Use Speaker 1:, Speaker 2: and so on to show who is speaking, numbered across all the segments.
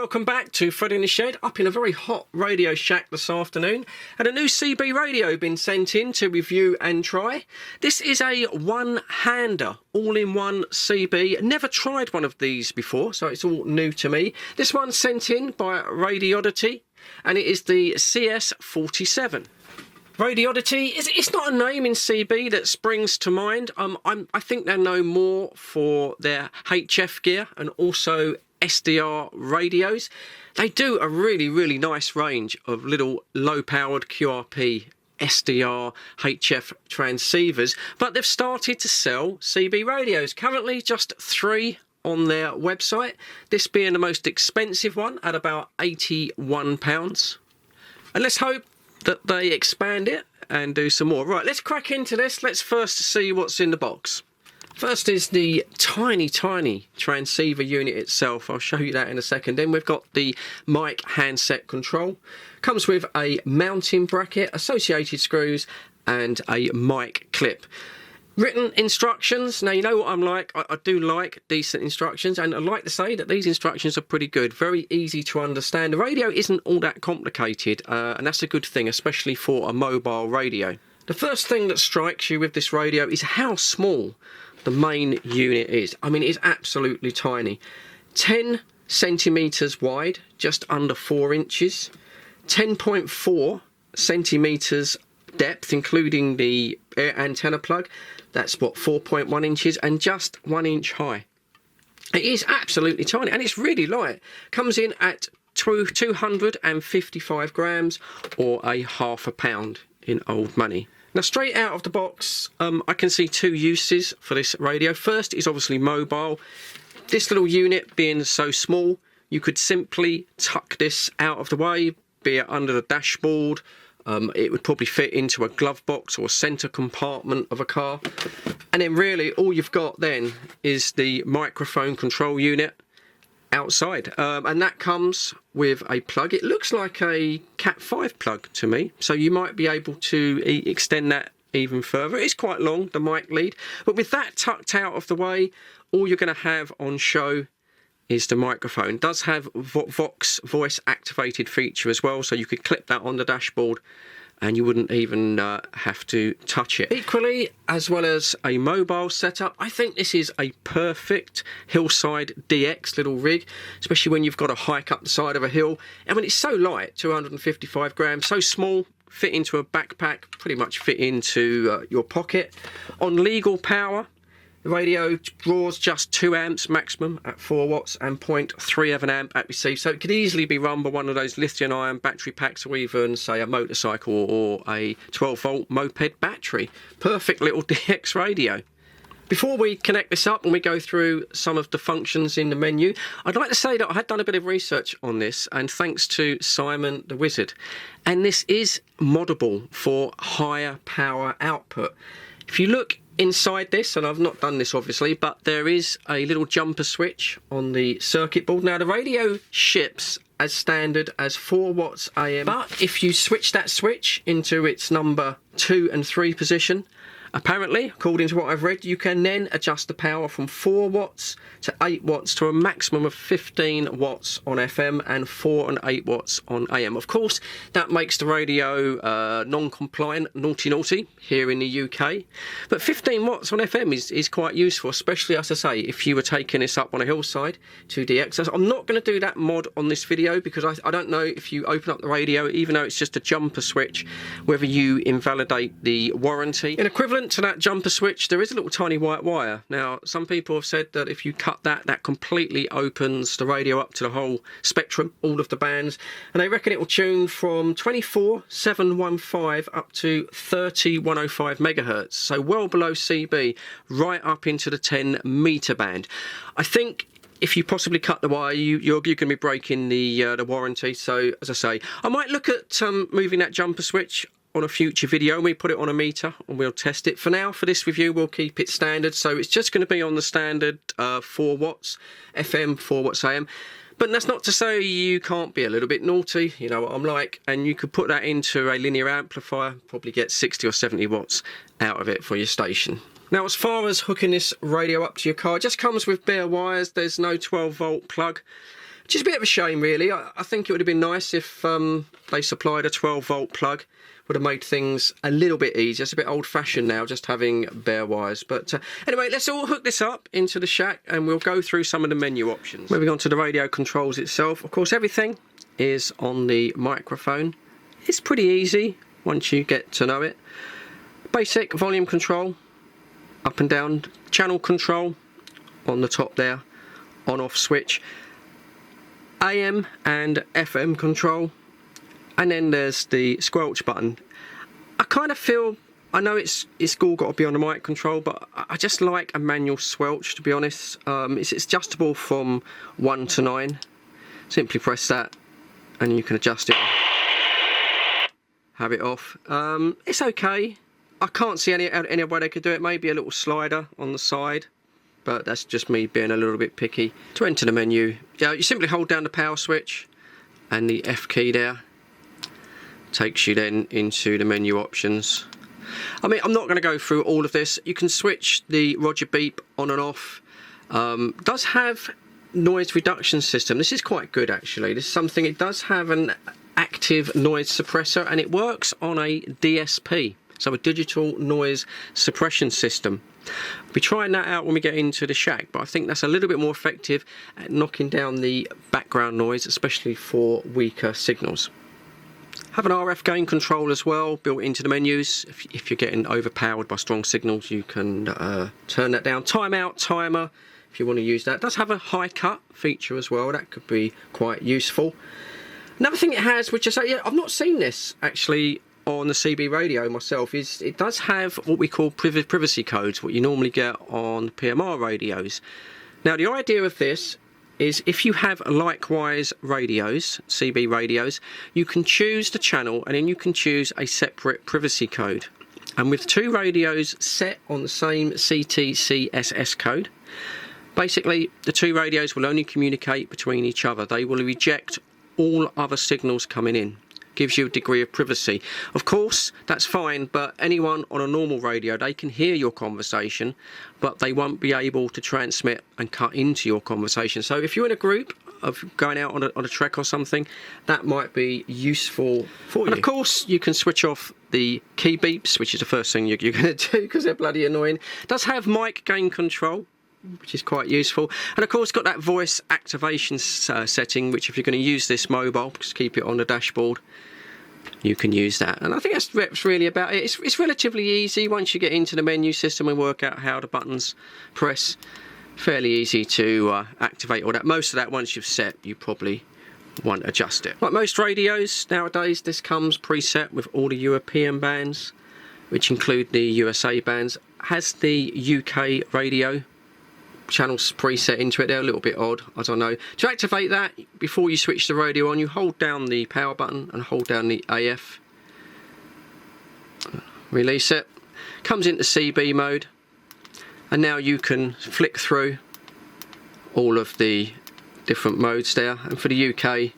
Speaker 1: welcome back to Fred in the Shed, up in a very hot Radio Shack this afternoon, and a new CB radio been sent in to review and try. This is a one-hander, all-in-one CB. Never tried one of these before, so it's all new to me. This one's sent in by Radioddity, and it is the CS-47. Radioddity, it's not a name in CB that springs to mind. I think they're known more for their HF gear and also SDR radios. They do a really nice range of little low-powered QRP SDR HF transceivers, but they've started to sell CB radios. Currently just 3 on their website, this being the most expensive one at about £81. And let's hope that they expand it and do some more. Right, let's crack into this. Let's first see what's in the box. First is the tiny transceiver unit itself. I'll show you that in a second. Then we've got the mic handset control. Comes with a mounting bracket, associated screws, and a mic clip. Written instructions. Now, you know what I'm like. I do like decent instructions, and I'd like to say that these instructions are pretty good. Very easy to understand. The radio isn't all that complicated, and that's a good thing, especially for a mobile radio. The first thing that strikes you with this radio is how small the main unit is. I mean, it's absolutely tiny. 10 centimetres wide, just under 4 inches. 10.4 centimetres depth, including the air antenna plug. That's what, 4.1 inches, and just 1 inch high. It is absolutely tiny, and it's really light. Comes in at 255 grams, or a half a pound in old money. Now, straight out of the box, I can see 2 uses for this radio. First is obviously mobile. This little unit being so small, you could simply tuck this out of the way, be it under the dashboard. It would probably fit into a glove box or a centre compartment of a car. And then really all you've got then is the microphone control unit outside. And that comes with a plug. It looks like a Cat 5 plug to me. So you might be able to extend that even further. It's quite long, the mic lead. But with that tucked out of the way, all you're going to have on show is the microphone. It does have Vox voice activated feature as well, so you could clip that on the dashboard and you wouldn't even have to touch it. Equally, as well as a mobile setup, I think this is a perfect hillside DX little rig, especially when you've got to hike up the side of a hill. I mean, it's so light, 255 grams, so small, fit into a backpack, pretty much fit into your pocket. On legal power, the radio draws just 2 amps maximum at 4 watts and 0.3 of an amp at receive. So it could easily be run by one of those lithium-ion battery packs, or even, say, a motorcycle or a 12-volt moped battery. Perfect little DX radio. Before we connect this up and we go through some of the functions in the menu, I'd like to say that I had done a bit of research on this, and thanks to Simon the Wizard. And this is moddable for higher power output. If you look inside this, and I've not done this obviously, but there is a little jumper switch on the circuit board. Now, the radio ships as standard as 4 watts AM, but if you switch that switch into its number 2 and 3 position, apparently, according to what I've read, you can then adjust the power from 4 watts to 8 watts to a maximum of 15 watts on FM and 4 and 8 watts on AM. Of course, that makes the radio non-compliant, naughty here in the UK. But 15 watts on FM is quite useful, especially, as I say, if you were taking this up on a hillside to DX. I'm not going to do that mod on this video because I don't know if you open up the radio, even though it's just a jumper switch, whether you invalidate the warranty. In equivalent to that jumper switch, there is a little tiny white wire. Now, some people have said that if you cut that completely opens the radio up to the whole spectrum, all of the bands, and they reckon it will tune from 24,715 up to 30,105 megahertz, so well below CB, right up into the 10 meter band. I think if you possibly cut the wire, you're going to be breaking the warranty. So, as I say, I might look at moving that jumper switch on a future video, and we put it on a meter and we'll test it. For now, for this review, we'll keep it standard, so it's just going to be on the standard 4 watts FM, 4 watts AM. But that's not to say you can't be a little bit naughty, you know what I'm like, and you could put that into a linear amplifier, probably get 60 or 70 watts out of it for your station. Now, as far as hooking this radio up to your car, it just comes with bare wires. There's no 12-volt plug. which is a bit of a shame really. I think it would have been nice if they supplied a 12-volt plug. Would have made things a little bit easier. It's a bit old-fashioned now, just having bare wires. But anyway, let's all hook this up into the shack and we'll go through some of the menu options. Moving on to the radio controls itself. Of course, everything is on the microphone. It's pretty easy once you get to know it. Basic volume control, up and down, channel control on the top there, on-off switch, AM and FM control, and then there's the squelch button. I kind of feel, I know it's all got to be on the mic control, but I just like a manual squelch, to be honest. It's adjustable from 1 to 9. Simply press that and you can adjust it. Have it off. It's okay. I can't see any way they could do it. Maybe a little slider on the side, but that's just me being a little bit picky. To enter the menu, you simply hold down the power switch and the F key there takes you then into the menu options. I mean, I'm not going to go through all of this. You can switch the Roger beep on and off. Does have noise reduction system. This is quite good actually. This is something, it does have an active noise suppressor and it works on a DSP, so a digital noise suppression system. We'll be trying that out when we get into the shack, but I think that's a little bit more effective at knocking down the background noise, especially for weaker signals. Have an RF gain control as well built into the menus. If you're getting overpowered by strong signals, you can turn that down. Timeout, timer, if you want to use that. It does have a high cut feature as well. That could be quite useful. Another thing it has, which I've not seen this actually on the CB radio myself, is it does have what we call privacy codes, what you normally get on PMR radios. Now the idea of this is if you have likewise radios, CB radios, you can choose the channel and then you can choose a separate privacy code. And with two radios set on the same CTCSS code, basically the two radios will only communicate between each other. They will reject all other signals coming in. Gives you a degree of privacy. Of course, that's fine, but anyone on a normal radio, they can hear your conversation, but they won't be able to transmit and cut into your conversation. So if you're in a group of going out on a trek or something, that might be useful for you. And of course, you can switch off the key beeps, which is the first thing you're going to do because they're bloody annoying. It does have mic gain control, which is quite useful, and of course got that voice activation setting, which if you're going to use this mobile, just keep it on the dashboard, you can use that. And I think that's really about it. It's relatively easy once you get into the menu system and work out how the buttons press. Fairly easy to activate all that. Most of that, once you've set, you probably won't adjust it. Like most radios nowadays, this comes preset with all the European bands, which include the USA bands. Has the UK radio channels preset into it. They're a little bit odd, I don't know. To activate that, before you switch the radio on, you hold down the power button and hold down the AF. Release it. Comes into CB mode, and now you can flick through all of the different modes there. And for the UK,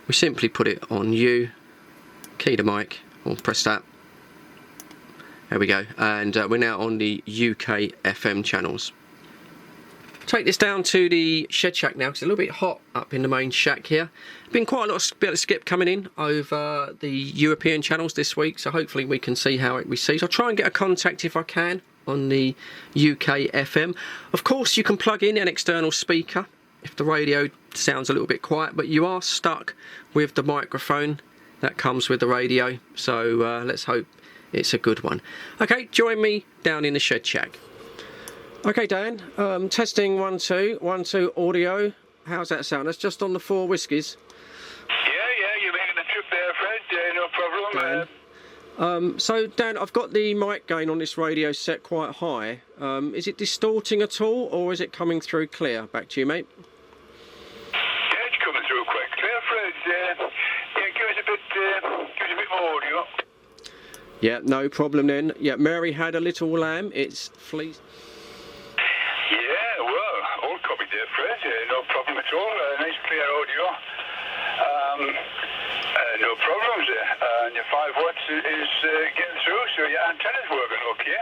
Speaker 1: we simply put it on U, key the mic, or press that. There we go, and we're now on the UK FM channels. Take this down to the shed shack now because it's a little bit hot up in the main shack here. Been quite a lot of bit of skip coming in over the European channels this week, so hopefully we can see how it receives. I'll try and get a contact if I can on the UK FM. Of course, you can plug in an external speaker if the radio sounds a little bit quiet, but you are stuck with the microphone that comes with the radio, so let's hope it's a good one. Okay, join me down in the shed shack. Okay, Dan, testing 1 2 1 2 audio. How's that sound? That's just on the 4 whiskies.
Speaker 2: Yeah, you're making a trip there, Fred. No problem.
Speaker 1: So Dan, I've got the mic gain on this radio set quite high. Is it distorting at all, or is it coming through clear? Back to you, mate.
Speaker 2: Yeah, it's coming through quite clear, Fred. Yeah, give us a bit more audio.
Speaker 1: Yeah, no problem then. Yeah, Mary had a little lamb. It's fleeced.
Speaker 2: Yeah, well, all copied there, Fred. No problem at all. Nice clear audio. No problems there. And your 5 watts is getting through, so your antenna's working okay.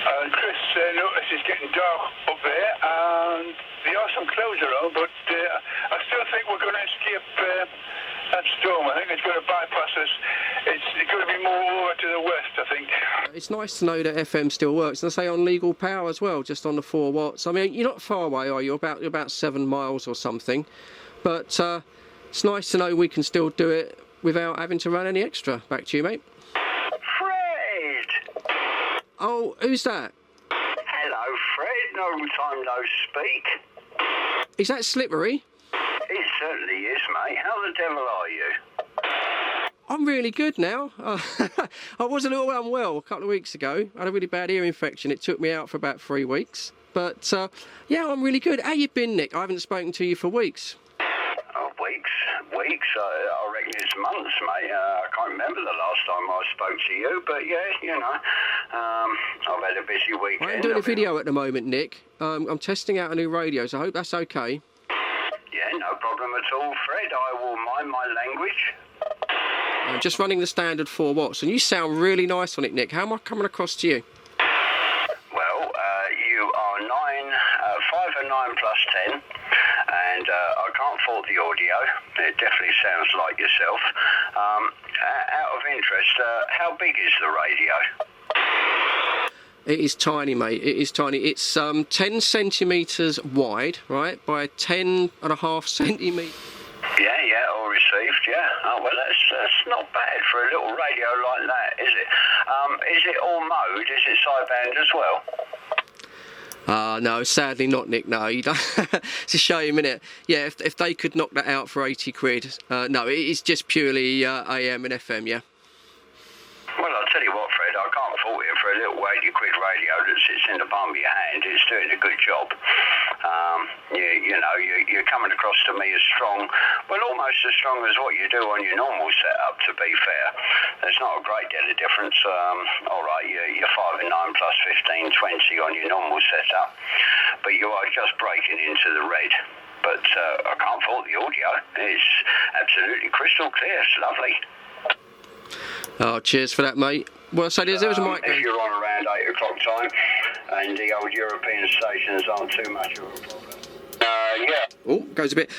Speaker 2: And Chris noticed it's getting dark up there, and there are some clouds around, but think we're going to escape that storm. I think it's going to bypass us. It's going to be more over to the west, I think.
Speaker 1: It's nice to know that FM still works. And I say on legal power as well, just on the 4 watts. I mean, you're not far away, are you? You're about 7 miles or something. But it's nice to know we can still do it without having to run any extra. Back to you, mate.
Speaker 3: Fred!
Speaker 1: Oh, who's that?
Speaker 3: Hello, Fred. Long time no speak.
Speaker 1: Is that Slippery?
Speaker 3: It certainly is, mate. How the devil are you?
Speaker 1: I'm really good now. I was a little unwell a couple of weeks ago. I had a really bad ear infection. It took me out for about 3 weeks. But, yeah, I'm really good. How you been, Nick? I haven't spoken to you for weeks.
Speaker 3: Oh, weeks? I reckon it's months, mate. I can't remember the last time I spoke to you, but yeah, you know, I've had a busy weekend.
Speaker 1: I'm doing a video at the moment, Nick. I'm testing out a new radio, so I hope that's okay.
Speaker 3: Yeah, no problem at all, Fred. I will mind my language.
Speaker 1: I'm just running the standard 4 watts, and you sound really nice on it, Nick. How am I coming across to you?
Speaker 3: Well, you are 5 and 9 plus 10, and I can't fault the audio. It definitely sounds like yourself. Out of interest, how big is the radio?
Speaker 1: It is tiny, mate. It is tiny. It's 10 centimetres wide, right, by 10.5 centimetres.
Speaker 3: Yeah, all received, yeah. Oh, well, that's not bad for a little radio like that, is it? Is it all mode? Is it sideband as well?
Speaker 1: No, sadly not, Nick. No, you don't. It's a shame, isn't it? Yeah, if they could knock that out for 80 quid. No, it is just purely AM and FM, yeah.
Speaker 3: Well, I'll tell you what, Fred, I can't fault you for a little 80 quid radio that sits in the palm of your hand. It's doing a good job. You're coming across to me as strong, well, almost as strong as what you do on your normal setup, to be fair. There's not a great deal of difference. All right, you're 5 and 9 plus 15, 20 on your normal setup, but you are just breaking into the red. But I can't fault the audio. It's absolutely crystal clear. It's lovely.
Speaker 1: Oh, cheers for that, mate. Well, so there was a mic.
Speaker 3: If you're on around 8 o'clock time, and the old European stations aren't too much of a problem. Yeah.
Speaker 1: Oh, goes a bit.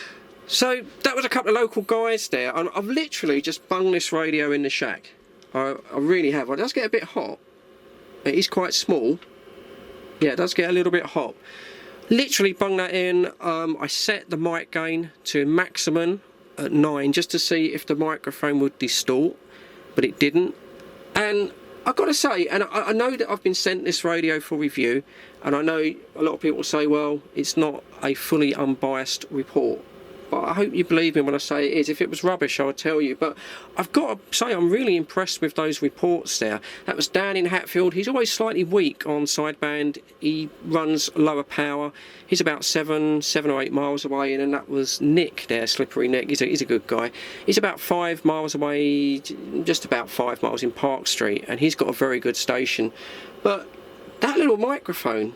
Speaker 1: So that was a couple of local guys there. I've literally just bunged this radio in the shack. I really have. It does get a bit hot. It is quite small. Yeah, it does get a little bit hot. Literally bunged that in. I set the mic gain to maximum at 9 just to see if the microphone would distort, but it didn't. And I've got to say, and I know that I've been sent this radio for review, and I know a lot of people say, well, it's not a fully unbiased report. But I hope you believe me when I say it is. If it was rubbish, I would tell you. But I've got to say, I'm really impressed with those reports there. That was Dan in Hatfield. He's always slightly weak on sideband. He runs lower power. He's about 7 or 8 miles away. And that was Nick there, Slippery Nick. He's a good guy. He's about 5 miles away, just about 5 miles in Park Street. And he's got a very good station. But that little microphone...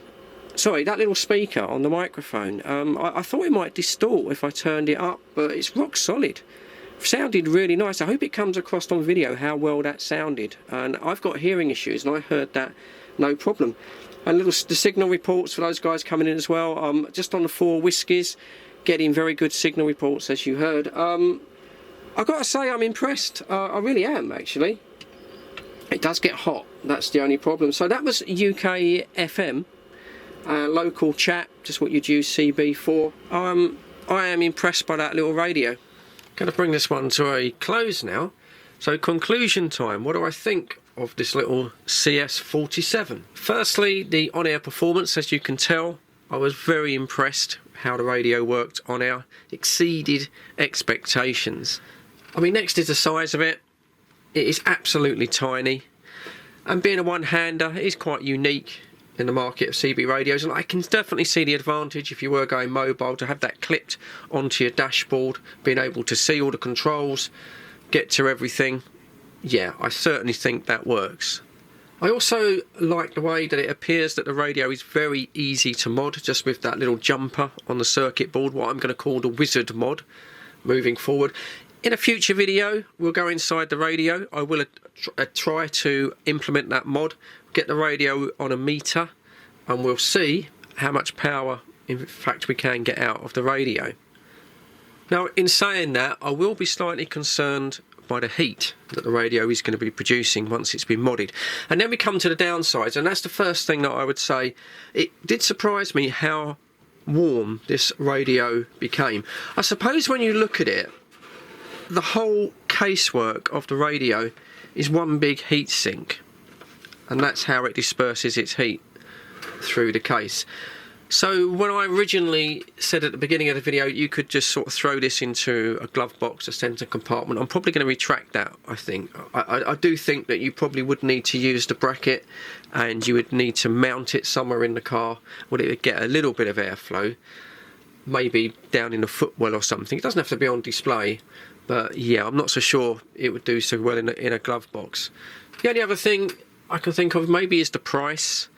Speaker 1: Sorry, that little speaker on the microphone, I thought it might distort if I turned it up, but it's rock solid. Sounded really nice. I hope it comes across on video how well that sounded. And I've got hearing issues, and I heard that no problem. And the signal reports for those guys coming in as well. Just on the 4 whiskies, getting very good signal reports, as you heard. I've got to say I'm impressed. I really am, actually. It does get hot. That's the only problem. So that was UK FM. Local chat, just what you'd use CB for. I am impressed by that little radio. Going to bring this one to a close now. So conclusion time. What do I think of this little CS-47? Firstly, the on-air performance, as you can tell, I was very impressed how the radio worked on air. Exceeded expectations. I mean, next is the size of it. It is absolutely tiny. And being a one-hander, it is quite unique in the market of CB radios, and I can definitely see the advantage if you were going mobile to have that clipped onto your dashboard, being able to see all the controls, get to everything. Yeah, I certainly think that works. I also like the way that it appears that the radio is very easy to mod, just with that little jumper on the circuit board, what I'm going to call the wizard mod, moving forward. In a future video, we'll go inside the radio. I will try to implement that mod, get the radio on a meter, and we'll see how much power in fact we can get out of the radio. Now, in saying that, I will be slightly concerned by the heat that the radio is going to be producing once it's been modded. And then we come to the downsides, and that's the first thing that I would say. It did surprise me how warm this radio became. I suppose when you look at it, the whole casework of the radio is one big heat sink, and that's how it disperses its heat through the case. So when I originally said at the beginning of the video you could just sort of throw this into a glove box, a centre compartment, I'm probably going to retract that. I think I do think that you probably would need to use the bracket, and you would need to mount it somewhere in the car where it would get a little bit of airflow, maybe down in the footwell or something. It doesn't have to be on display, but yeah, I'm not so sure it would do so well in a glove box. The only other thing I can think of maybe is the price.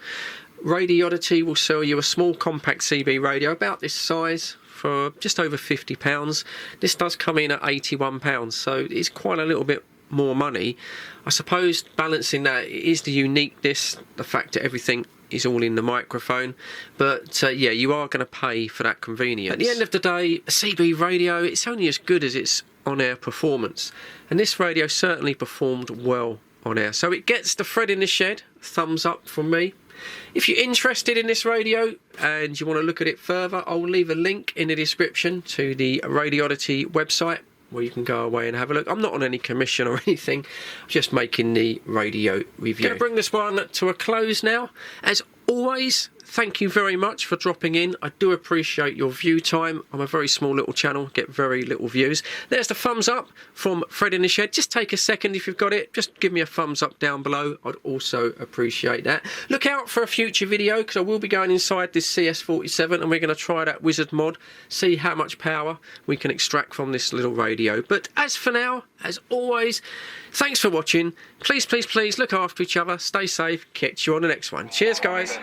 Speaker 1: Radioddity will sell you a small compact CB radio about this size for just over £50. This does come in at £81, so it's quite a little bit more money. I suppose balancing that is the uniqueness, the fact that everything is all in the microphone, but yeah, you are going to pay for that convenience. At the end of the day, a CB radio, it's only as good as its on-air performance, and this radio certainly performed well on air, so it gets the Fred in the Shed thumbs up from me. If you're interested in this radio and you want to look at it further, I'll leave a link in the description to the Radioddity website where you can go away and have a look. I'm not on any commission or anything, I'm just making the radio review. Going to bring this one to a close now. As always, thank you very much for dropping in. I do appreciate your view time. I'm a very small little channel, get very little views. There's the thumbs up from Fred in the Shed. Just take a second if you've got it. Just give me a thumbs up down below. I'd also appreciate that. Look out for a future video, because I will be going inside this CS-47 and we're going to try that wizard mod, see how much power we can extract from this little radio. But as for now, as always, thanks for watching. Please, please, please look after each other. Stay safe. Catch you on the next one. Cheers, guys.